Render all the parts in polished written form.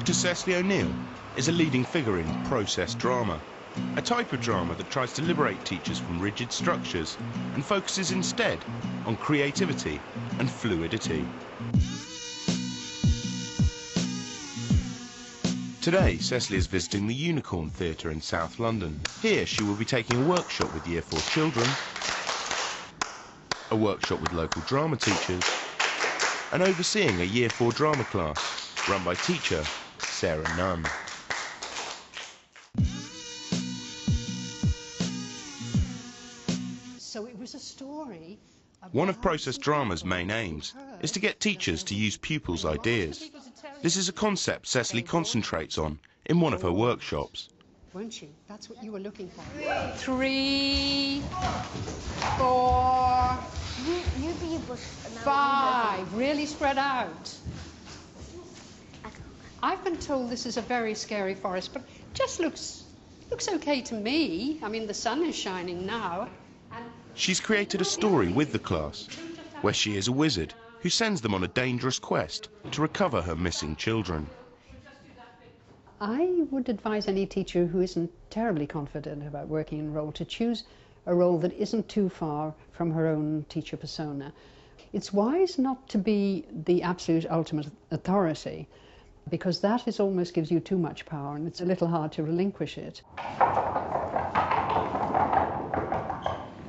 Dr Cecily O'Neill is a leading figure in process drama, a type of drama that tries to liberate teachers from rigid structures and focuses instead on creativity and fluidity. Today, Cecily is visiting the Unicorn Theatre in South London. Here she will be taking a workshop with Year 4 children, a workshop with local drama teachers, and overseeing a Year 4 drama class run by teacher Sarah Nunn. So it was a story. One of process drama's main aims is to get teachers to use pupils' ideas. This is a concept Cecily concentrates on in one of her workshops. Weren't you? That's what you were looking for. 3, 4, 5. Really spread out. I've been told this is a very scary forest, but it just looks okay to me. I mean, the sun is shining now. She's created a story with the class, where she is a wizard who sends them on a dangerous quest to recover her missing children. I would advise any teacher who isn't terribly confident about working in a role to choose a role that isn't too far from her own teacher persona. It's wise not to be the absolute ultimate authority, because that almost gives you too much power and it's a little hard to relinquish it.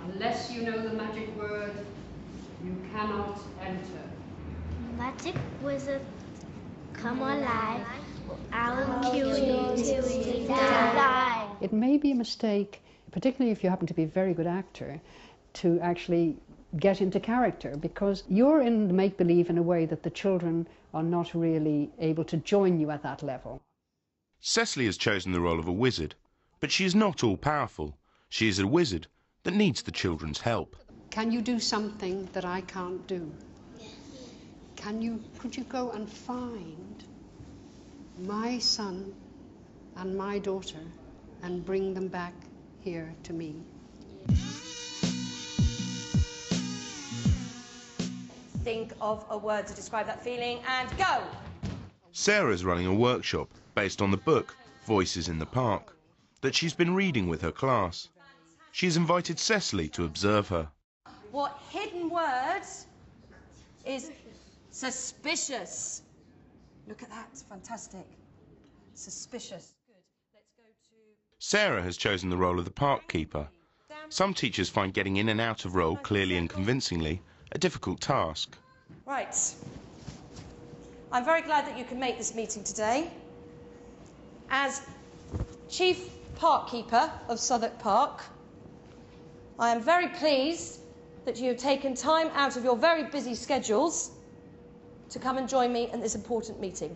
Unless you know the magic word, you cannot enter. Magic wizard, come alive. I'll kill you till you die. It may be a mistake, particularly if you happen to be a very good actor, to actually get into character, because you're in the make-believe in a way that the children are not really able to join you at that level. Cecily has chosen the role of a wizard, but she is not all-powerful. She is a wizard that needs the children's help. Can you do something that I can't do? Could you go and find my son and my daughter and bring them back here to me? Think of a word to describe that feeling and go! Sarah's running a workshop based on the book Voices in the Park that she's been reading with her class. She's invited Cecily to observe her. What hidden word is suspicious? Look at that, it's fantastic. Suspicious. Good. Let's go to... Sarah has chosen the role of the park keeper. Some teachers find getting in and out of role clearly and convincingly a difficult task. Right. I'm very glad that you can make this meeting today. As Chief Park Keeper of Southwark Park, I am very pleased that you have taken time out of your very busy schedules to come and join me in this important meeting.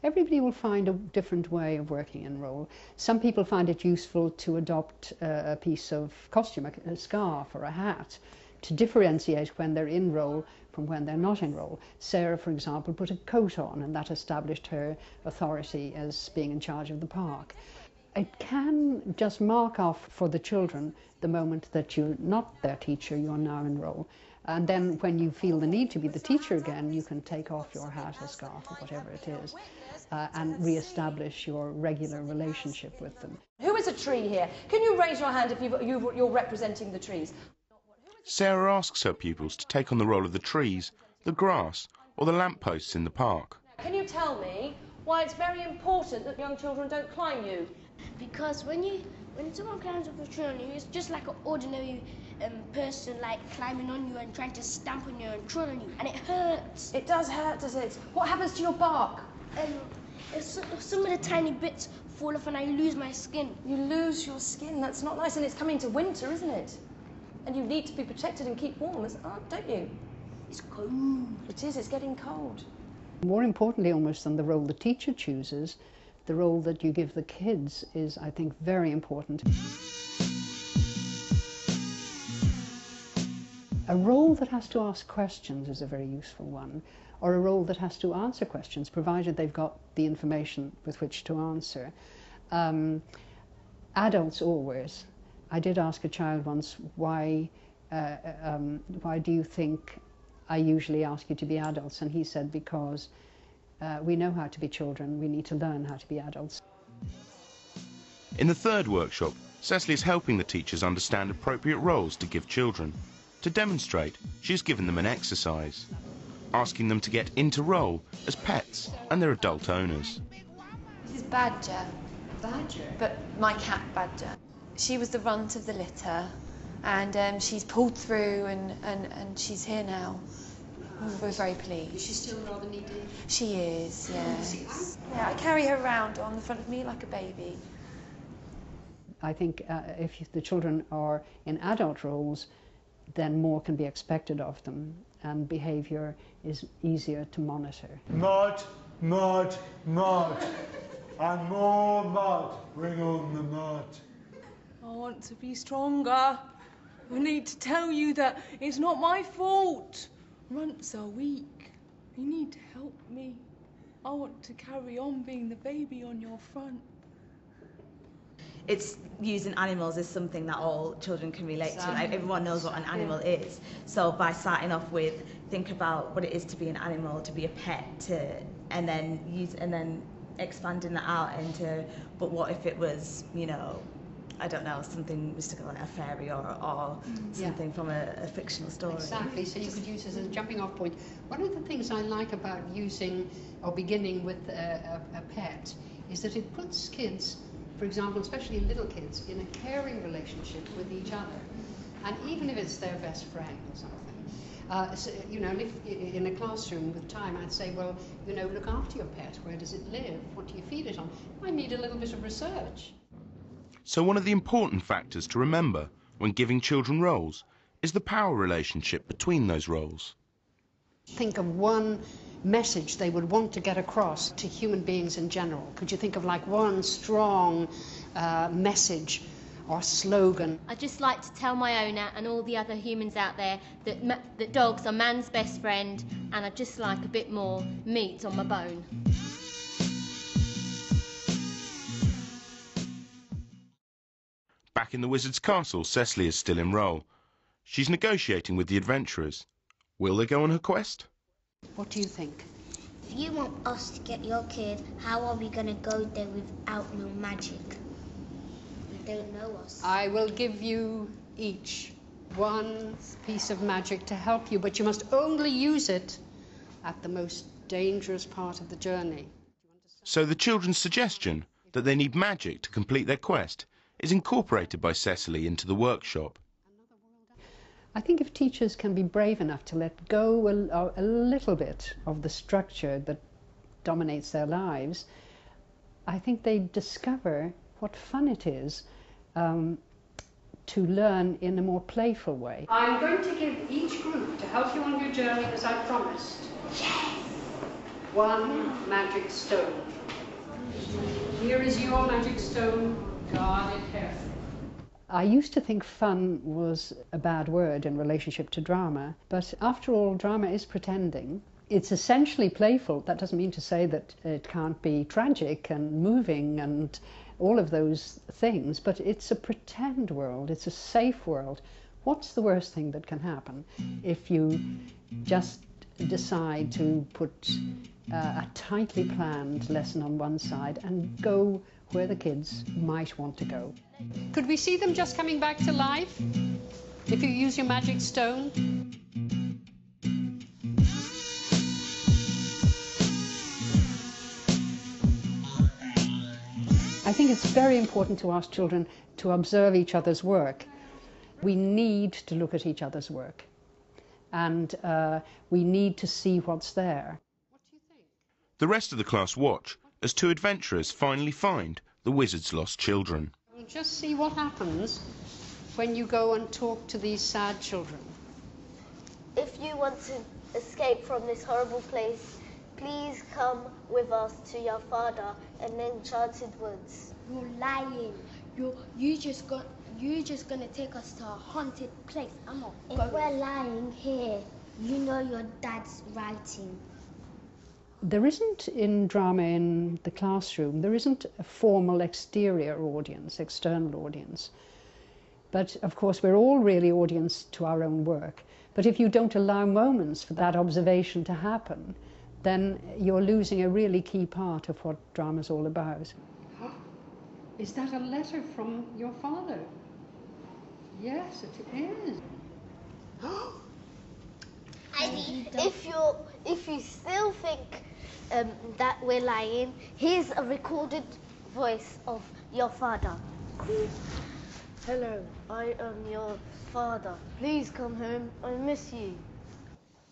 Everybody will find a different way of working in role. Some people find it useful to adopt a piece of costume, a scarf or a hat, to differentiate when they're in role from when they're not in role. Sarah, for example, put a coat on, and that established her authority as being in charge of the park. It can just mark off for the children the moment that you're not their teacher, you're now in role. And then when you feel the need to be the teacher again, you can take off your hat or scarf or whatever it is and re-establish your regular relationship with them. Who is a tree here? Can you raise your hand if you're representing the trees? Sarah asks her pupils to take on the role of the trees, the grass, or the lampposts in the park. Can you tell me why it's very important that young children don't climb you? Because when someone climbs up a tree on you, it's just like an ordinary person like climbing on you and trying to stamp on you and tread on you, and it hurts. It does hurt, does it? What happens to your bark? If some of the tiny bits fall off and I lose my skin. You lose your skin, that's not nice, and it's coming to winter, isn't it? And you need to be protected and keep warm, don't you? It's cold. It is, it's getting cold. More importantly almost than the role the teacher chooses, the role that you give the kids is, I think, very important. A role that has to ask questions is a very useful one, or a role that has to answer questions, provided they've got the information with which to answer. Adults always. I did ask a child once, why do you think I usually ask you to be adults? And he said, because We know how to be children, we need to learn how to be adults. In the third workshop, Cecily is helping the teachers understand appropriate roles to give children. To demonstrate, she has given them an exercise, asking them to get into role as pets and their adult owners. This is Badger. Badger? But my cat, Badger. She was the runt of the litter, and she's pulled through, and she's here now. We're very pleased. Is she still rather needy? She is, yes. Yeah, I carry her around on the front of me like a baby. I think if the children are in adult roles, then more can be expected of them, and behaviour is easier to monitor. Mud, mud, mud, and more mud. Bring on the mud. I want to be stronger. I need to tell you that it's not my fault. Runts are weak. You need to help me. I want to carry on being the baby on your front. It's using animals is something that all children can relate to. Like, everyone knows what an animal is. So by starting off with, think about what it is to be an animal, to be a pet, and then expanding that out into, but what if it was, you know, I don't know, something mystical like a fairy or something from a fictional story. Exactly, so you could use it as a jumping off point. One of the things I like about using or beginning with a pet is that it puts kids, for example, especially little kids, in a caring relationship with each other. And even if it's their best friend or something. So, you know, if in a classroom with time I'd say, well, you know, look after your pet. Where does it live? What do you feed it on? I need a little bit of research. So one of the important factors to remember when giving children roles is the power relationship between those roles. Think of one message they would want to get across to human beings in general. Could you think of like one strong message or slogan? I'd just like to tell my owner and all the other humans out there that dogs are man's best friend, and I'd just like a bit more meat on my bone. Back in the Wizard's Castle, Cecily is still in role. She's negotiating with the adventurers. Will they go on her quest? What do you think? If you want us to get your kid, how are we going to go there without no magic? They don't know us. I will give you each one piece of magic to help you, but you must only use it at the most dangerous part of the journey. So the children's suggestion that they need magic to complete their quest is incorporated by Cecily into the workshop. I think if teachers can be brave enough to let go a little bit of the structure that dominates their lives, I think they discover what fun it is to learn in a more playful way. I'm going to give each group, to help you on your journey as I promised, one magic stone. Here is your magic stone. Guard it carefully. I used to think fun was a bad word in relationship to drama, but after all, drama is pretending. It's essentially playful. That doesn't mean to say that it can't be tragic and moving and all of those things, but it's a pretend world. It's a safe world. What's the worst thing that can happen if you just decide to put a tightly planned lesson on one side and go where the kids might want to go? Could we see them just coming back to life if you use your magic stone? I think it's very important to ask children to observe each other's work. We need to look at each other's work, and we need to see what's there. The rest of the class watch as two adventurers finally find the wizard's lost children. We'll just see what happens when you go and talk to these sad children. If you want to escape from this horrible place, please come with us to your father in the enchanted woods. You're lying. You just gonna take us to a haunted place. I'm not going. If we're lying here, you know your dad's writing. There isn't in drama in the classroom, there isn't a formal exterior audience, external audience. But of course we're all really audience to our own work. But if you don't allow moments for that observation to happen, then you're losing a really key part of what drama's all about. Is that a letter from your father? Yes, it is. Ivy, if you still think that we're lying, here's a recorded voice of your father. Hello, I am your father. Please come home, I miss you.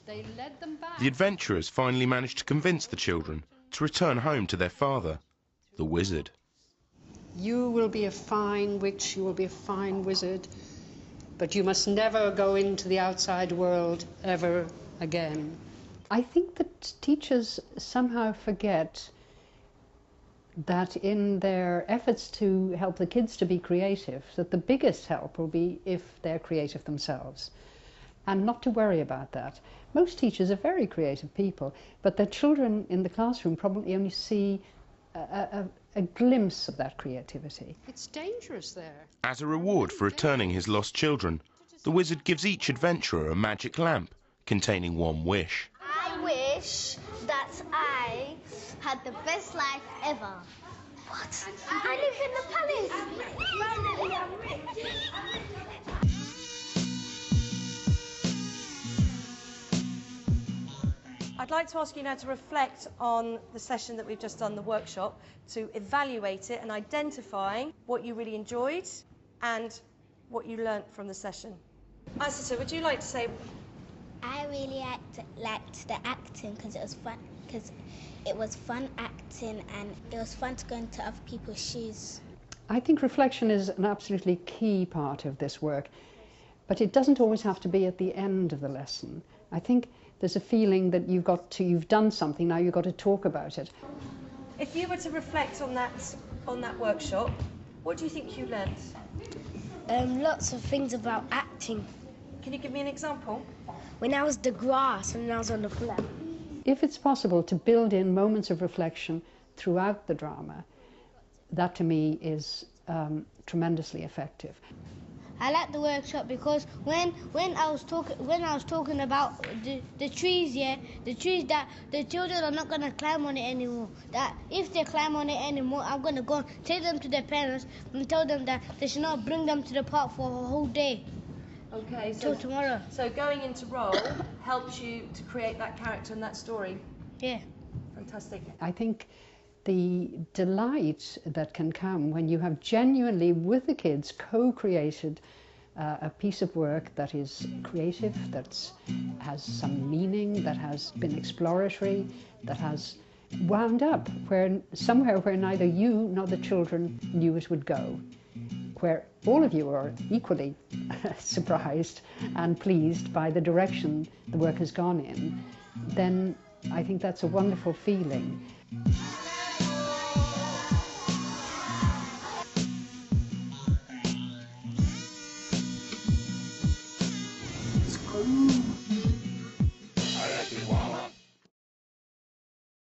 They led them back. The adventurers finally managed to convince the children to return home to their father, the wizard. You will be a fine witch, you will be a fine wizard, but you must never go into the outside world ever again. I think that teachers somehow forget that in their efforts to help the kids to be creative, that the biggest help will be if they're creative themselves, and not to worry about that. Most teachers are very creative people, but their children in the classroom probably only see a glimpse of that creativity. It's dangerous there. As a reward for returning his lost children, the wizard gives each adventurer a magic lamp containing one wish. I wish that I had the best life ever. What? I live in the palace. I'd like to ask you now to reflect on the session that we've just done, the workshop, to evaluate it and identify what you really enjoyed and what you learnt from the session. Isata, would you like to say? I really liked the acting because it was fun. Because it was fun acting and it was fun to go into other people's shoes. I think reflection is an absolutely key part of this work, but it doesn't always have to be at the end of the lesson. I think there's a feeling that you've done something, now you've got to talk about it. If you were to reflect on that workshop, what do you think you learnt? Lots of things about acting. Can you give me an example? When I was the grass and I was on the floor. If it's possible to build in moments of reflection throughout the drama, that to me is tremendously effective. I like the workshop because when I was talking about the trees, the trees that the children are not going to climb on it anymore. That if they climb on it anymore, I'm going to go take them to their parents and tell them that they should not bring them to the park for a whole day. Okay, till tomorrow. So going into role helps you to create that character and that story. Yeah. Fantastic. I think the delight that can come when you have genuinely, with the kids, co-created a piece of work that is creative, that has some meaning, that has been exploratory, that has wound up somewhere where neither you nor the children knew it would go, where all of you are equally surprised and pleased by the direction the work has gone in, then I think that's a wonderful feeling. Screw